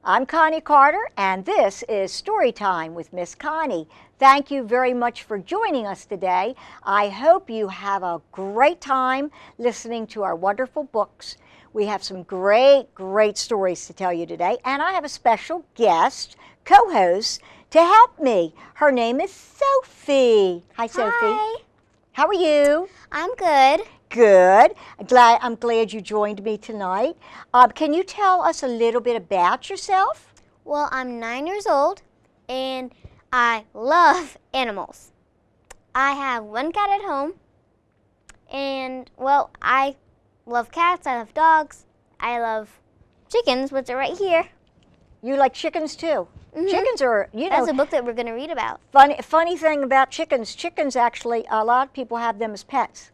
I'm Connie Carter, and this is Storytime with Miss Connie. Thank you very much for joining us today. I hope you have a great time listening to our wonderful books. We have some great stories to tell you today, and I have a special guest, co-host, to help me. Her name is Sophie. Hi, Sophie. Hi. How are you? I'm good. Good. I'm glad you joined me tonight. Can you tell us a little bit about yourself? Well, I'm 9 years old, and I love animals. I have one cat at home, and, well, I love cats, I love dogs, I love chickens, which are right here. You like chickens, too? Mm-hmm. Chickens are, That's a book that we're going to read about. Funny thing about chickens, actually, a lot of people have them as pets.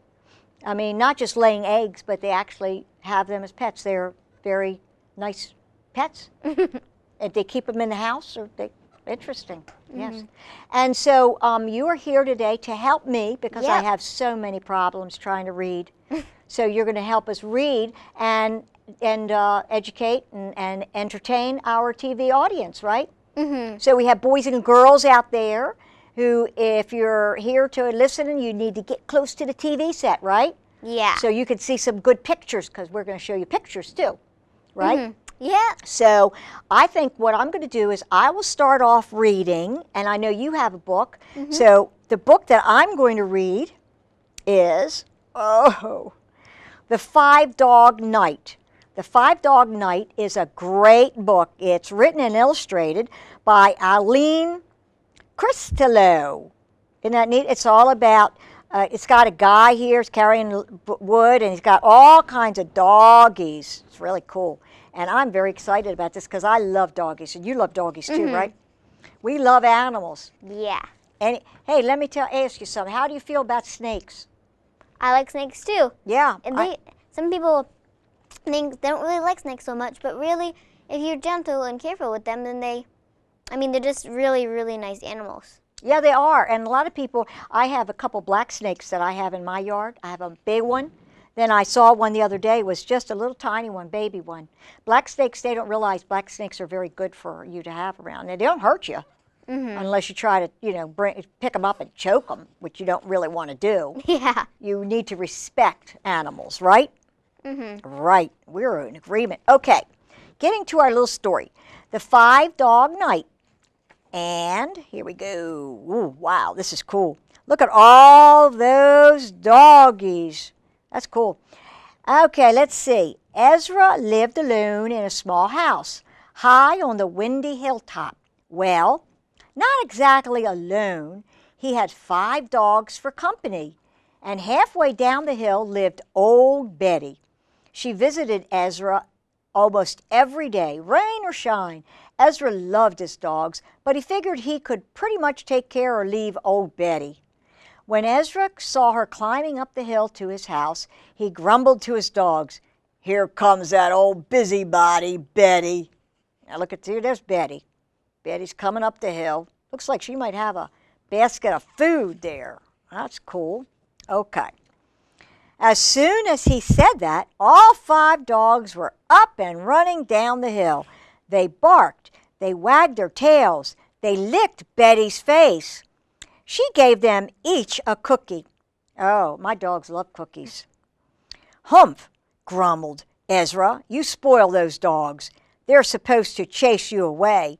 I mean, not just laying eggs, but they actually have them as pets. They're very nice pets. And they keep them in the house. Interesting, yes. And so you are here today to help me because I have so many problems trying to read. So you're going to help us read and educate and entertain our TV audience, right? So we have boys and girls out there who, if you're here to listen, you need to get close to the TV set, right? Yeah. So you can see some good pictures, because we're going to show you pictures too, right? Yeah. So I think what I'm going to do is I will start off reading, and I know you have a book. So the book that I'm going to read is, The Five-Dog Night. The Five-Dog Night is a great book. It's written and illustrated by Eileen Cristello. Isn't that neat? It's all about, it's got a guy here who's carrying wood, and he's got all kinds of doggies. It's really cool. And I'm very excited about this because I love doggies, and you love doggies too, right? We love animals. Yeah. And hey, let me ask you something. How do you feel about snakes? I like snakes too. Yeah. And some people think they don't really like snakes so much, but really, if you're gentle and careful with them, then they're just really, really nice animals. Yeah, they are. And a lot of people, I have a couple black snakes that I have in my yard. I have a big one. Then I saw one the other day, was just a little tiny one, baby one. Black snakes, they don't realize black snakes are very good for you to have around. They don't hurt you unless you try to, pick them up and choke them, which you don't really want to do. Yeah. You need to respect animals, right? Right. We're in agreement. Okay. Getting to our little story. The Five-Dog Night. And here we go. Ooh, wow, this is cool. Look at all those doggies. That's cool. Okay, let's see. Ezra lived alone in a small house, high on the windy hilltop. Well, not exactly alone. He had 5 dogs for company. And halfway down the hill lived old Betty. She visited Ezra almost every day, rain or shine. Ezra loved his dogs, but he figured he could pretty much take care or leave old Betty. When Ezra saw her climbing up the hill to his house, he grumbled to his dogs, "Here comes that old busybody, Betty." Now look at you, there's Betty. Betty's coming up the hill. Looks like she might have a basket of food there. That's cool. Okay. As soon as he said that, all 5 dogs were up and running down the hill. They barked, they wagged their tails, they licked Betty's face. She gave them each a cookie. Oh, my dogs love cookies. "Humph," grumbled Ezra, "you spoil those dogs. They're supposed to chase you away."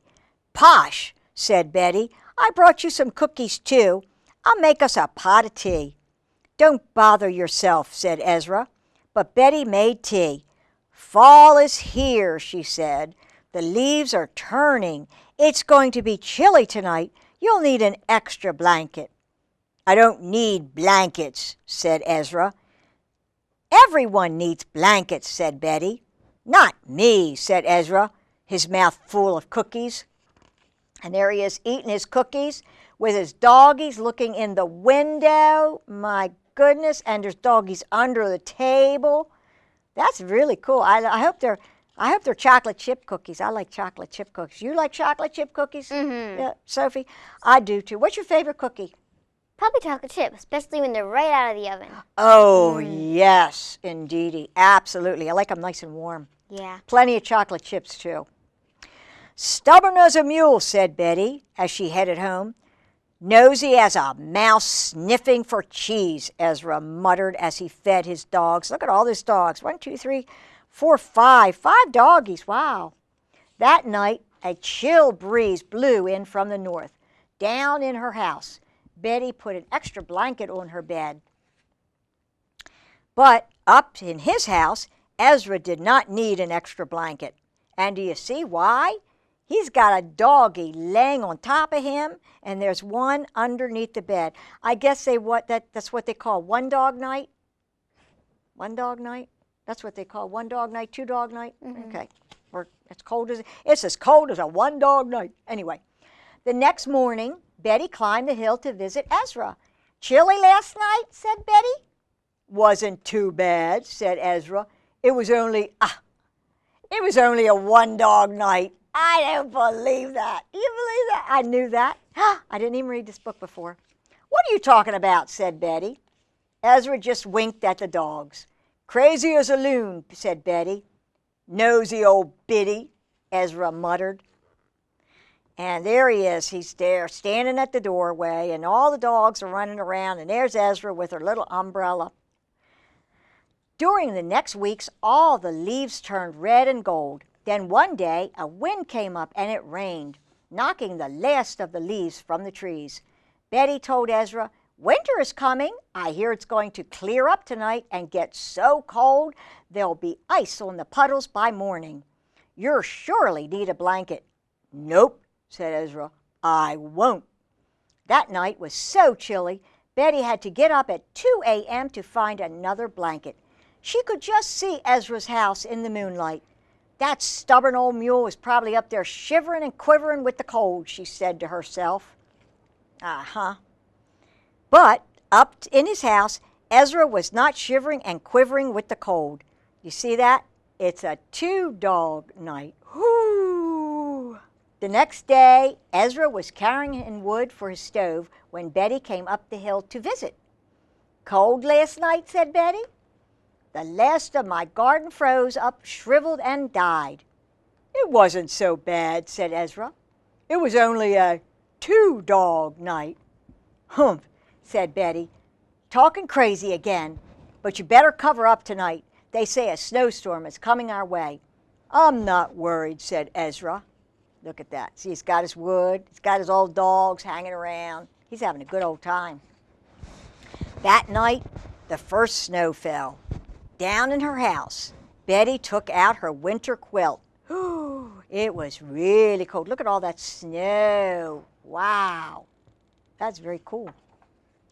"Posh," said Betty, "I brought you some cookies too. I'll make us a pot of tea." "Don't bother yourself," said Ezra. But Betty made tea. "Fall is here," she said. "The leaves are turning. It's going to be chilly tonight. You'll need an extra blanket." "I don't need blankets," said Ezra. "Everyone needs blankets," said Betty. "Not me," said Ezra, his mouth full of cookies. And there he is eating his cookies with his doggies looking in the window. My goodness, and there's doggies under the table. That's really cool. I hope they're chocolate chip cookies. I like chocolate chip cookies. You like chocolate chip cookies? Yeah, Sophie? I do too. What's your favorite cookie? Probably chocolate chip, especially when they're right out of the oven. Oh, yes, indeedy. Absolutely. I like them nice and warm. Yeah. Plenty of chocolate chips too. Stubborn as a mule, said Betty as she headed home. Nosy as a mouse sniffing for cheese, Ezra muttered as he fed his dogs. Look at all those dogs. 1, 2, 3, 4, 5. 5 doggies. Wow. That night, a chill breeze blew in from the north. Down in her house, Betty put an extra blanket on her bed. But up in his house, Ezra did not need an extra blanket. And do you see why? He's got a doggie laying on top of him, and there's one underneath the bed. I guess that's what they call one dog night. One dog night? That's what they call one dog night, two dog night? Mm-hmm. Okay. It's as cold as a one dog night. Anyway, the next morning, Betty climbed the hill to visit Ezra. Chilly last night, said Betty. Wasn't too bad, said Ezra. It was only a one dog night. I don't believe that. Do you believe that? I knew that. I didn't even read this book before. What are you talking about, said Betty. Ezra just winked at the dogs. Crazy as a loon, said Betty. Nosy old biddy, Ezra muttered. And there he is. He's there standing at the doorway, and all the dogs are running around, and there's Ezra with her little umbrella. During the next weeks, all the leaves turned red and gold. Then one day, a wind came up and it rained, knocking the last of the leaves from the trees. Betty told Ezra, winter is coming. I hear it's going to clear up tonight and get so cold there'll be ice on the puddles by morning. You'll surely need a blanket. Nope, said Ezra. I won't. That night was so chilly, Betty had to get up at 2 a.m. to find another blanket. She could just see Ezra's house in the moonlight. That stubborn old mule was probably up there shivering and quivering with the cold, she said to herself. But up in his house, Ezra was not shivering and quivering with the cold. You see that? It's a 2-dog night. Whoo! The next day, Ezra was carrying in wood for his stove when Betty came up the hill to visit. Cold last night, said Betty. The last of my garden froze up, shriveled, and died. It wasn't so bad, said Ezra. It was only a 2-dog night. Humph, said Betty, talking crazy again. But you better cover up tonight. They say a snowstorm is coming our way. I'm not worried, said Ezra. Look at that. See, he's got his wood. He's got his old dogs hanging around. He's having a good old time. That night, the first snow fell. Down in her house, Betty took out her winter quilt. It was really cold. Look at all that snow. Wow. That's very cool.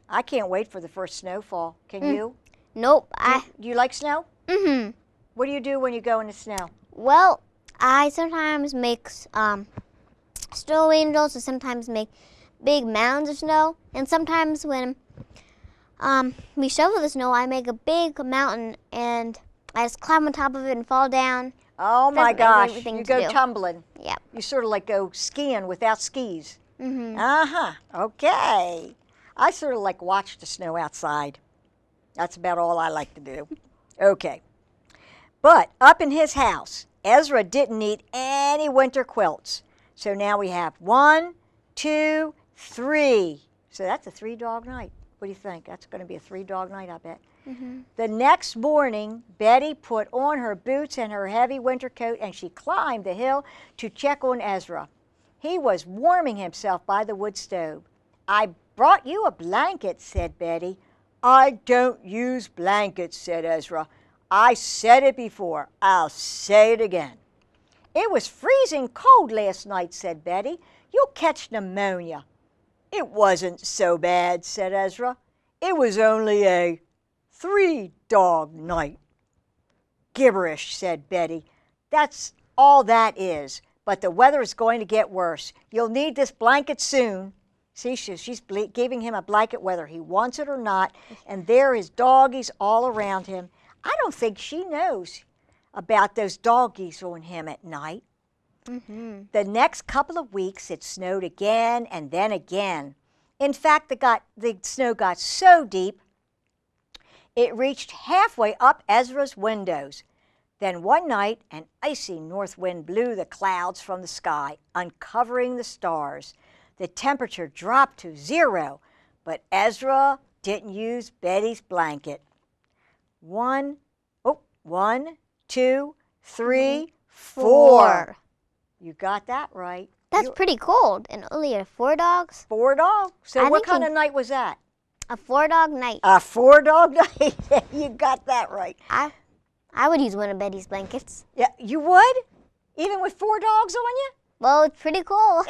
I can't wait for the first snowfall. Can you? Nope. Do you like snow? Mm-hmm. What do you do when you go in the snow? Well, I sometimes make snow angels, and sometimes make big mounds of snow. And sometimes when we shovel the snow, I make a big mountain, and I just climb on top of it and fall down. Oh my gosh, you go tumbling. Yep. You sort of like go skiing without skis. Mm-hmm. Okay. I sort of like watch the snow outside. That's about all I like to do. Okay. But up in his house, Ezra didn't need any winter quilts. So now we have 1, 2, 3. So that's a 3-dog night. What do you think? That's going to be a 3-dog night, I bet. Mm-hmm. The next morning, Betty put on her boots and her heavy winter coat, and she climbed the hill to check on Ezra. He was warming himself by the wood stove. I brought you a blanket, said Betty. I don't use blankets, said Ezra. I said it before. I'll say it again. It was freezing cold last night, said Betty. You'll catch pneumonia. It wasn't so bad, said Ezra. It was only a 3-dog night. Gibberish, said Betty. That's all that is. But the weather is going to get worse. You'll need this blanket soon. See, she's giving him a blanket whether he wants it or not. And there is doggies all around him. I don't think she knows about those doggies on him at night. Mm-hmm. The next couple of weeks, it snowed again and then again. In fact, the snow got so deep, it reached halfway up Ezra's windows. Then one night, an icy north wind blew the clouds from the sky, uncovering the stars. The temperature dropped to 0, but Ezra didn't use Betty's blanket. 1, 2, 3, 4. You got that right. That's pretty cold. And only 4 dogs? 4 dogs. So what kind of night was that? A 4-dog night. A 4-dog night. You got that right. I would use one of Betty's blankets. Yeah, you would? Even with 4 dogs on you? Well, it's pretty cool.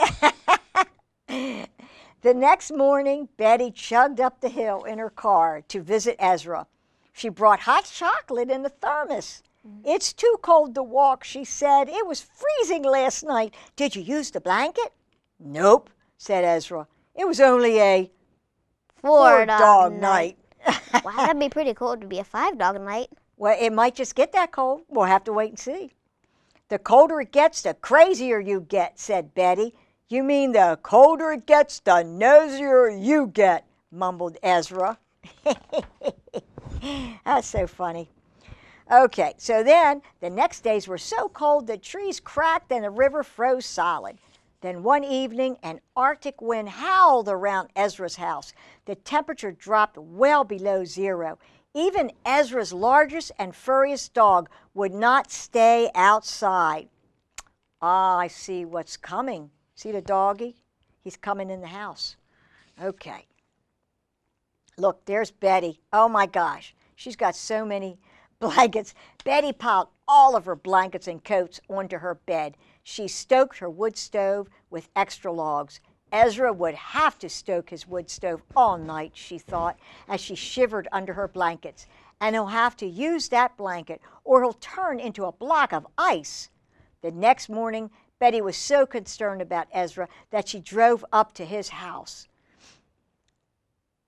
The next morning, Betty chugged up the hill in her car to visit Ezra. She brought hot chocolate in the thermos. It's too cold to walk, she said. It was freezing last night. Did you use the blanket? Nope, said Ezra. It was only a 4-dog night. Wow, that'd be pretty cool to be a 5-dog night. Well, it might just get that cold. We'll have to wait and see. The colder it gets, the crazier you get, said Betty. You mean the colder it gets, the nosier you get, mumbled Ezra. That's so funny. Okay, so then the next days were so cold the trees cracked and the river froze solid. Then one evening, an Arctic wind howled around Ezra's house. The temperature dropped well below 0. Even Ezra's largest and furriest dog would not stay outside. Ah, I see what's coming. See the doggy? He's coming in the house. Okay. Look, there's Betty. Oh my gosh, she's got so many blankets. Betty piled all of her blankets and coats onto her bed. She stoked her wood stove with extra logs. Ezra would have to stoke his wood stove all night, she thought, as she shivered under her blankets. And he'll have to use that blanket or he'll turn into a block of ice. The next morning, Betty was so concerned about Ezra that she drove up to his house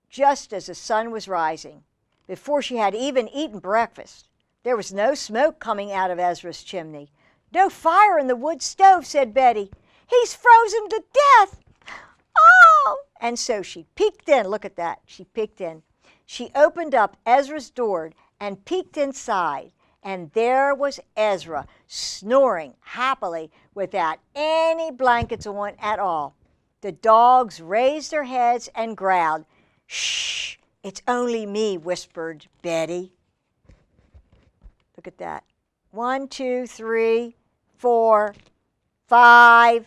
just as the sun was rising, before she had even eaten breakfast. There was no smoke coming out of Ezra's chimney. No fire in the wood stove, said Betty. He's frozen to death. Oh! And so she peeked in. Look at that. She peeked in. She opened up Ezra's door and peeked inside. And there was Ezra, snoring happily without any blankets on at all. The dogs raised their heads and growled. Shh, it's only me, whispered Betty. Look at that. 1, 2, 3, 4, 5.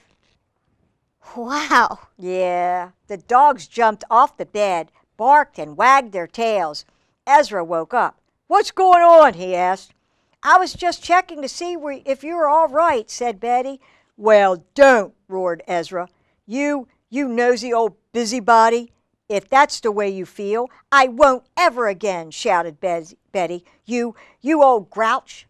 Wow. Yeah, the dogs jumped off the bed, barked and wagged their tails. Ezra woke up. What's going on? He asked. I was just checking to see if you were all right, said Betty. Well, don't, roared Ezra. You nosy old busybody. If that's the way you feel, I won't ever again, shouted Betty. You old grouch.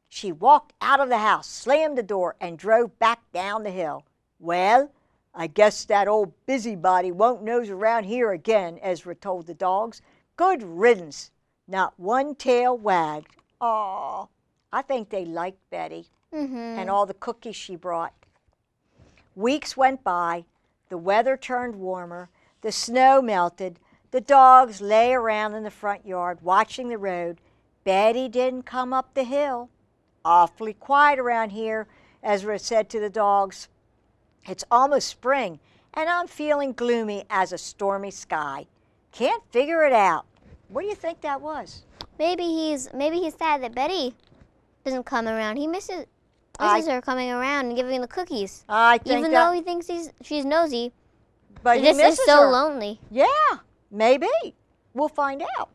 She walked out of the house, slammed the door, and drove back down the hill. Well, I guess that old busybody won't nose around here again, Ezra told the dogs. Good riddance. Not one tail wagged. Aw, I think they liked Betty and all the cookies she brought. Weeks went by. The weather turned warmer. The snow melted. The dogs lay around in the front yard watching the road. Betty didn't come up the hill. Awfully quiet around here, Ezra said to the dogs. It's almost spring, and I'm feeling gloomy as a stormy sky. Can't figure it out. What do you think that was? Maybe he's sad that Betty doesn't come around. He misses her coming around and giving the cookies. I think even though he thinks she's nosy, but he misses so lonely. Yeah, maybe. We'll find out.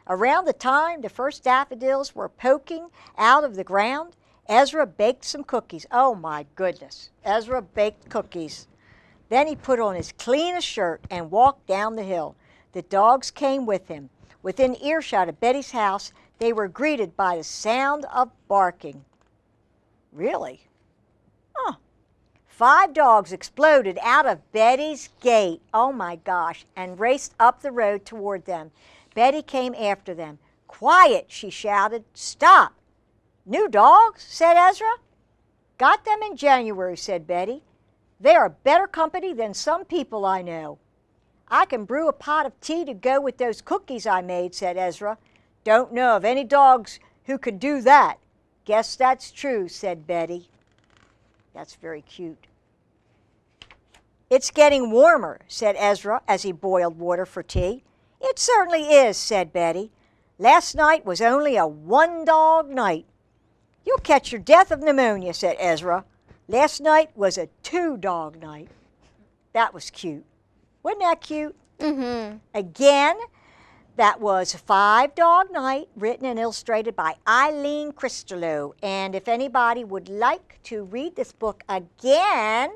Around the time the first daffodils were poking out of the ground, Ezra baked some cookies. Oh my goodness, Ezra baked cookies. Then he put on his cleanest shirt and walked down the hill. The dogs came with him. Within earshot of Betty's house, they were greeted by the sound of barking. Really? Huh. 5 dogs exploded out of Betty's gate, oh my gosh, and raced up the road toward them. Betty came after them. Quiet, she shouted. Stop. New dogs? Said Ezra. Got them in January, said Betty. They are better company than some people I know. I can brew a pot of tea to go with those cookies I made, said Ezra. Don't know of any dogs who could do that. Guess that's true, said Betty. That's very cute. It's getting warmer, said Ezra as he boiled water for tea. It certainly is, said Betty. Last night was only a one-dog night. You'll catch your death of pneumonia, said Ezra. Last night was a two-dog night. That was cute. Wasn't that cute? Mm-hmm. Again, that was Five Dog Night, written and illustrated by Eileen Cristello. And if anybody would like to read this book again,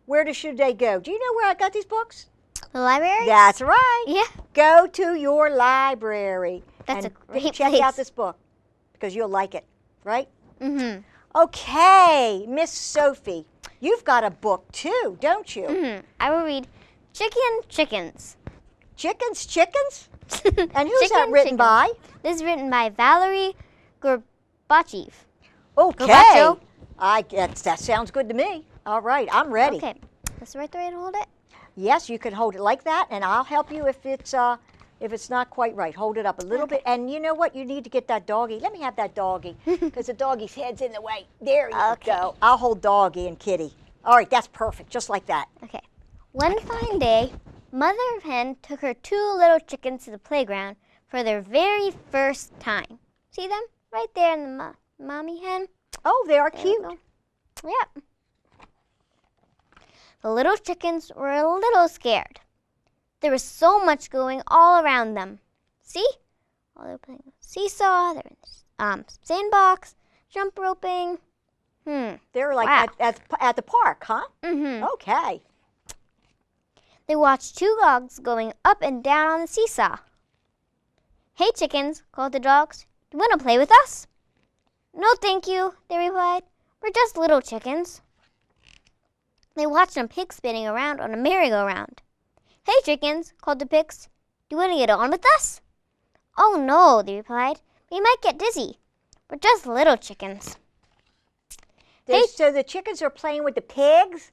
where should they go? Do you know where I got these books? The library? That's right. Yeah. Go to your library. That's and a great check place. out this book because you'll like it, right? Mm-hmm. Okay, Miss Sophie, you've got a book too, don't you? Mm-hmm. I will read Chickens. Chickens? And who's that written by? This is written by Valerie Gorbachev. Okay. Gorbachev. That sounds good to me. All right, I'm ready. Okay. That's the right way to hold it? Yes, you can hold it like that, and I'll help you if it's not quite right. Hold it up a little bit. And you know what? You need to get that doggy. Let me have that doggy because the doggy's head's in the way. There you go. I'll hold doggy and kitty. All right, that's perfect, just like that. Okay. One fine day, Mother Hen took her two little chickens to the playground for their very first time. See them? Right there in the mommy hen. Oh, they are There cute. we go. Yep. The little chickens were a little scared. There was so much going all around them. See? Oh, they're playing seesaw, they're in the sandbox, jump roping. They're like Wow. at the park, huh? Mm-hmm. Okay. They watched two dogs going up and down on the seesaw. Hey, chickens, called the dogs. Do you want to play with us? No, thank you, they replied. We're just little chickens. They watched a pig spinning around on a merry-go-round. Hey, chickens, called the pigs. Do you want to get on with us? Oh, no, they replied. We might get dizzy. We're just little chickens. So the chickens are playing with the pigs?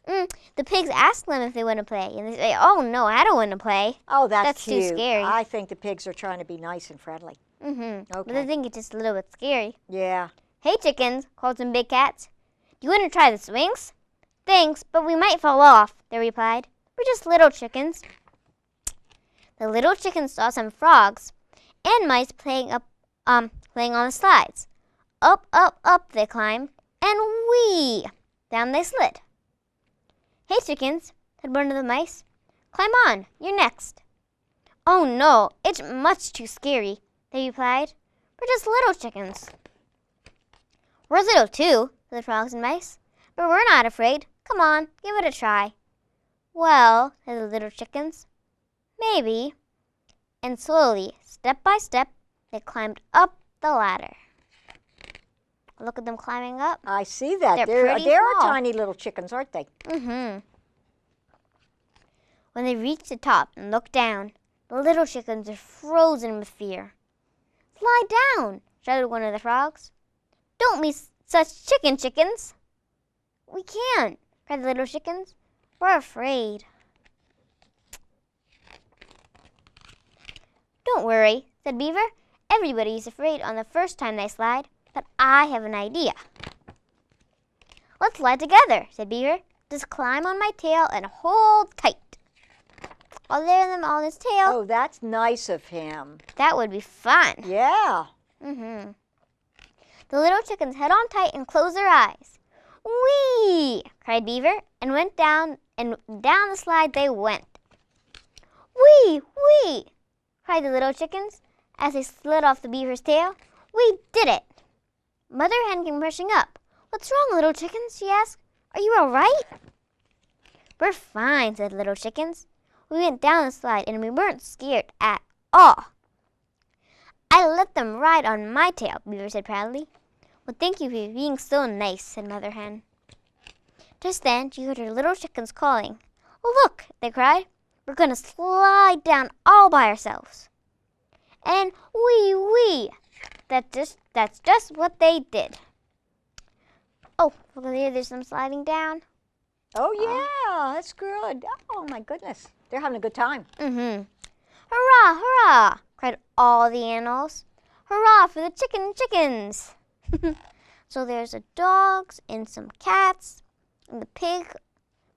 The pigs asked them if they want to play, and they say, oh, no, I don't want to play. Oh, That's cute. too scary. I think the pigs are trying to be nice and friendly. Mm-hmm. Okay. But I think it's just a little bit scary. Yeah. Hey, chickens, called some big cats. Do you want to try the swings? Thanks, but we might fall off, they replied. We're just little chickens. The little chickens saw some frogs and mice playing on the slides. Up, up, up they climbed, and whee! Down they slid. Hey, chickens, said one of the mice. Climb on, you're next. Oh, no, it's much too scary, they replied. We're just little chickens. We're little too, said the frogs and mice, but we're not afraid. Come on, give it a try. Well, said the little chickens, maybe. And slowly, step by step, they climbed up the ladder. Look at them climbing up. I see that. They're pretty They're small. tiny little chickens, aren't they? Mm-hmm. When they reached the top and looked down, the little chickens were frozen with fear. Fly down, shouted one of the frogs. Don't be such chickens. We can't, cried the little chickens. We're afraid. Don't worry, said Beaver. Everybody's afraid on the first time they slide, but I have an idea. Let's slide together, said Beaver. Just climb on my tail and hold tight. While they're on his tail. Oh, that's nice of him. That would be fun. Yeah. Mm-hmm. The little chickens held on tight and closed their eyes. Whee! Cried Beaver, and went down, and down the slide they went. Whee! Whee! Cried the little chickens as they slid off the beaver's tail. We did it! Mother Hen came rushing up. What's wrong, little chickens? She asked. Are you all right? We're fine, said the little chickens. We went down the slide and we weren't scared at all. I let them ride on my tail, Beaver said proudly. Well, thank you for being so nice, said Mother Hen. Just then, she heard her little chickens calling. Look, they cried. We're going to slide down all by ourselves. And wee, wee. That's just what they did. Oh, look at there, there's some sliding down. Oh, yeah, that's good. Oh, my goodness. They're having a good time. Mm-hmm. Hurrah, hurrah, cried all the animals. Hurrah for the chickens! So there's the dogs and some cats and the pig.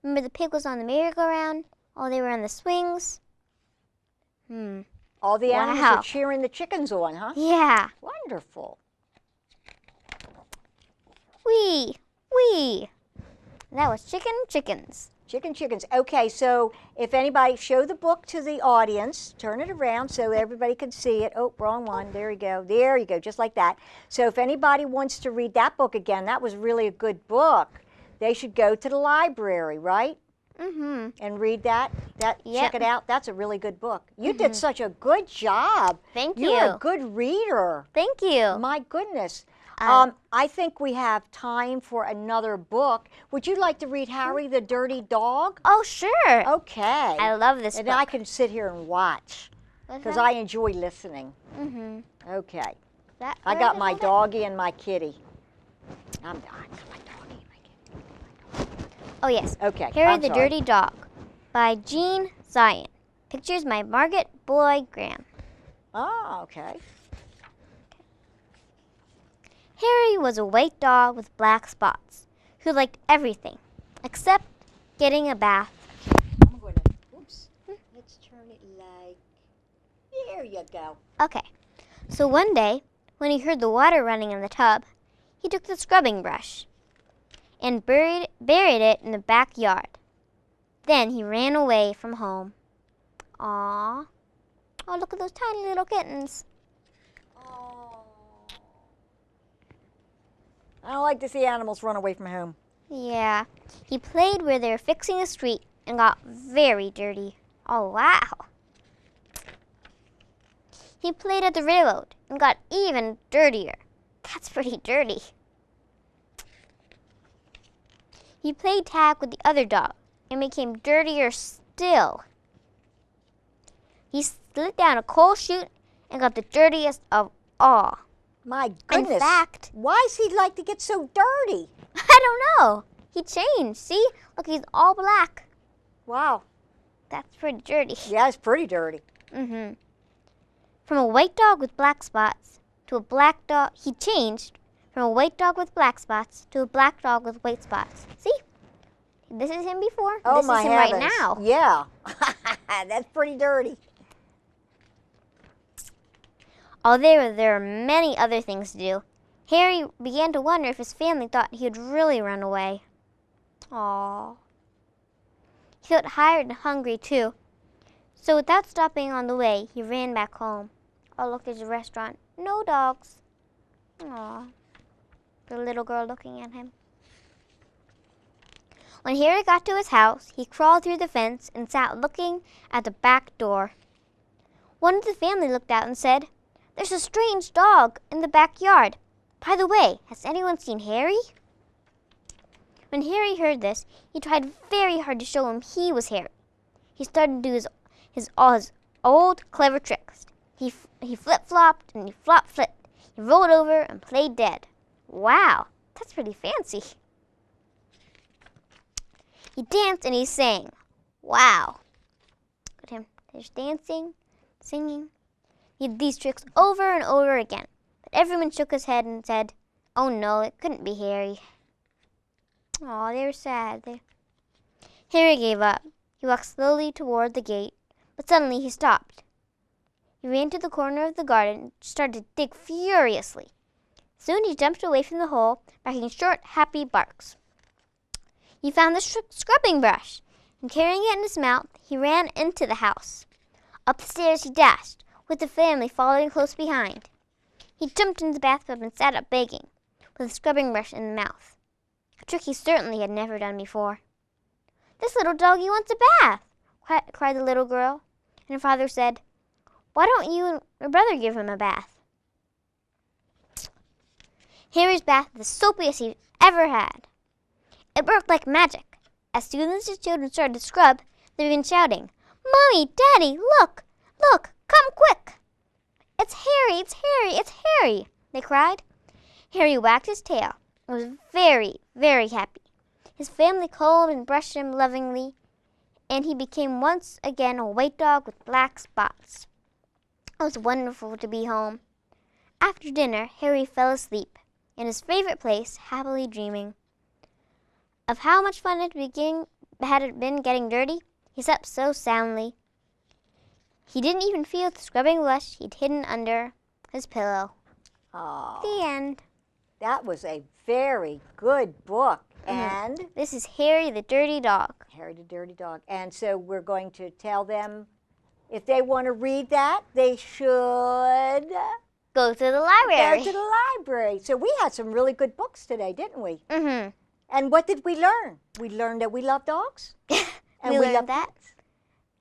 Remember the pig was on the merry-go-round? Oh, they were on the swings. All the animals are cheering the chickens on, huh? Yeah. Wonderful. Wee. That was chickens. Chickens. Okay, so if anybody, show the book to the audience. Turn it around so everybody can see it. Oh, wrong one. There you go. There you go, just like that. So if anybody wants to read that book again, that was really a good book. They should go to the library, right? And read that. Check it out. That's a really good book. You did such a good job. Thank you. You're a good reader. Thank you. My goodness. I think we have time for another book. Would you like to read Harry the Dirty Dog? Oh, sure. Okay. I love this book. book. And I can sit here and watch because I enjoy listening. Okay. I got my doggie and my kitty. I got my doggie and my kitty. Oh, yes. Okay. Harry the Dirty Dog by Jean Zion. Pictures by Margaret Boyd Graham. Oh, okay. Harry was a white dog with black spots who liked everything except getting a bath. I'm going to, oops, let's turn it like, there you go. Okay, so one day when he heard the water running in the tub, he took the scrubbing brush and buried it in the backyard. Then he ran away from home. Aww. Oh, look at those tiny little kittens. I don't like to see animals run away from home. Yeah. He played where they were fixing the street and got very dirty. Oh, wow. He played at the railroad and got even dirtier. That's pretty dirty. He played tag with the other dog and became dirtier still. He slid down a coal chute and got the dirtiest of all. My goodness. In fact, why does he like to get so dirty? I don't know. He changed. See? Look, he's all black. Wow. That's pretty dirty. Yeah, it's pretty dirty. From a white dog with black spots to a black dog, he changed from a white dog with black spots to a black dog with white spots. See? This is him before. Oh, this my is him heavens. right now. Yeah. That's pretty dirty. Although there are many other things to do, Harry began to wonder if his family thought he had really run away. Aww. He felt tired and hungry, too. So without stopping on the way, he ran back home. Oh, look, there's a restaurant. No dogs. Aww. The little girl looking at him. When Harry got to his house, he crawled through the fence and sat looking at the back door. One of the family looked out and said, "There's a strange dog in the backyard. By the way, has anyone seen Harry?" When Harry heard this, he tried very hard to show him he was Harry. He started to do all his old clever tricks. He flip-flopped and he flop-flipped. He rolled over and played dead. Wow, that's pretty fancy. He danced and he sang. Wow. Look at him. There's dancing, singing. He did these tricks over and over again. But everyone shook his head and said, "Oh no, it couldn't be Harry." Aw, they were sad. Harry gave up. He walked slowly toward the gate, but suddenly he stopped. He ran to the corner of the garden and started to dig furiously. Soon he jumped away from the hole, barking short, happy barks. He found the scrubbing brush, and carrying it in his mouth, he ran into the house. Up the stairs he dashed, with the family following close behind. He jumped into the bathtub and sat up begging, with the scrubbing brush in the mouth, a trick he certainly had never done before. "This little doggie wants a bath," cried the little girl, and her father said, "Why don't you and your brother give him a bath?" Harry's bath was the soapiest he ever had. It worked like magic. As soon as the children started to scrub, they began shouting, "Mommy, Daddy, look, look, come quick! It's Harry, it's Harry, it's Harry!" they cried. Harry wagged his tail and was very, very happy. His family combed and brushed him lovingly, and he became once again a white dog with black spots. It was wonderful to be home. After dinner, Harry fell asleep in his favorite place, happily dreaming of how much fun it had been getting dirty. He slept so soundly. He didn't even feel the scrubbing brush he'd hidden under his pillow. Oh, The end. that was a very good book. And This is Harry the Dirty Dog. Harry the Dirty Dog. And so we're going to tell them if they want to read that, they should Go to the library. go to the library. So we had some really good books today, didn't we? Mm-hmm. And what did we learn? We learned that we love dogs. And we love learned that. pets.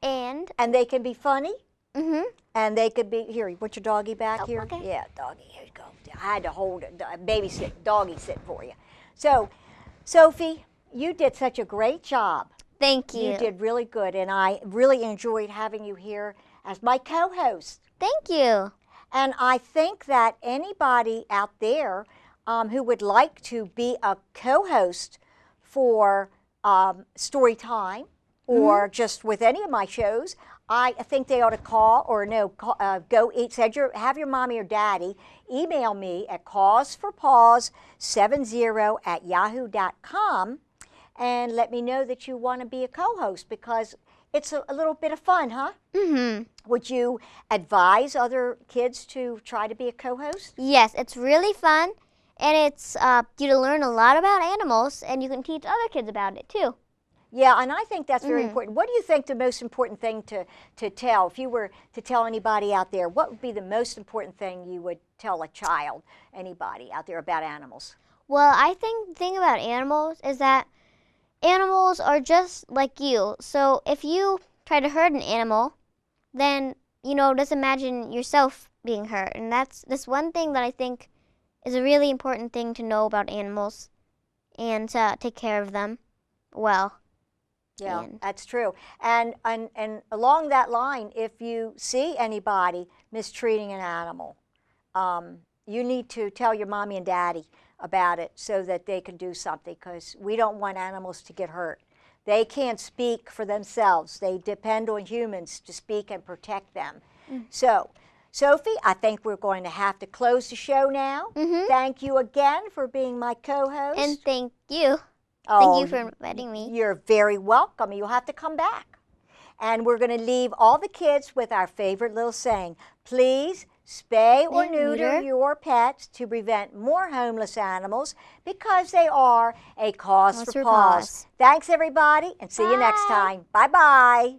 And they can be funny. mm-hmm. And they could be, here, put your doggy back here. Okay. Yeah, doggy, here you go. I had to hold it, babysit, doggy sit for you. So, Sophie, you did such a great job. Thank you. You did really good, and I really enjoyed having you here as my co-host. Thank you. And I think that anybody out there who would like to be a co-host for Storytime or just with any of my shows, I think they ought to call or have your mommy or daddy email me at causeforpause70@yahoo.com and let me know that you want to be a co-host because it's a little bit of fun, huh? Mm-hmm. Would you advise other kids to try to be a co-host? Yes, it's really fun, and it's you to learn a lot about animals, and you can teach other kids about it too. Yeah, and I think that's very important. What do you think the most important thing to tell, if you were to tell anybody out there, what would be the most important thing you would tell a child, anybody out there about animals? Well, I think the thing about animals is that animals are just like you. So if you try to hurt an animal, then, just imagine yourself being hurt. And that's one thing that I think is a really important thing to know about animals and to take care of them well. Yeah, that's true. And along that line, if you see anybody mistreating an animal, you need to tell your mommy and daddy about it so that they can do something because we don't want animals to get hurt. They can't speak for themselves. They depend on humans to speak and protect them. So, Sophie, I think we're going to have to close the show now. Thank you again for being my co-host. And thank you. Oh, thank you for inviting me. You're very welcome. You'll have to come back. And we're going to leave all the kids with our favorite little saying. Please spay or neuter your pets to prevent more homeless animals because they are a cause for pause. Thanks, everybody, and see you next time. Bye-bye.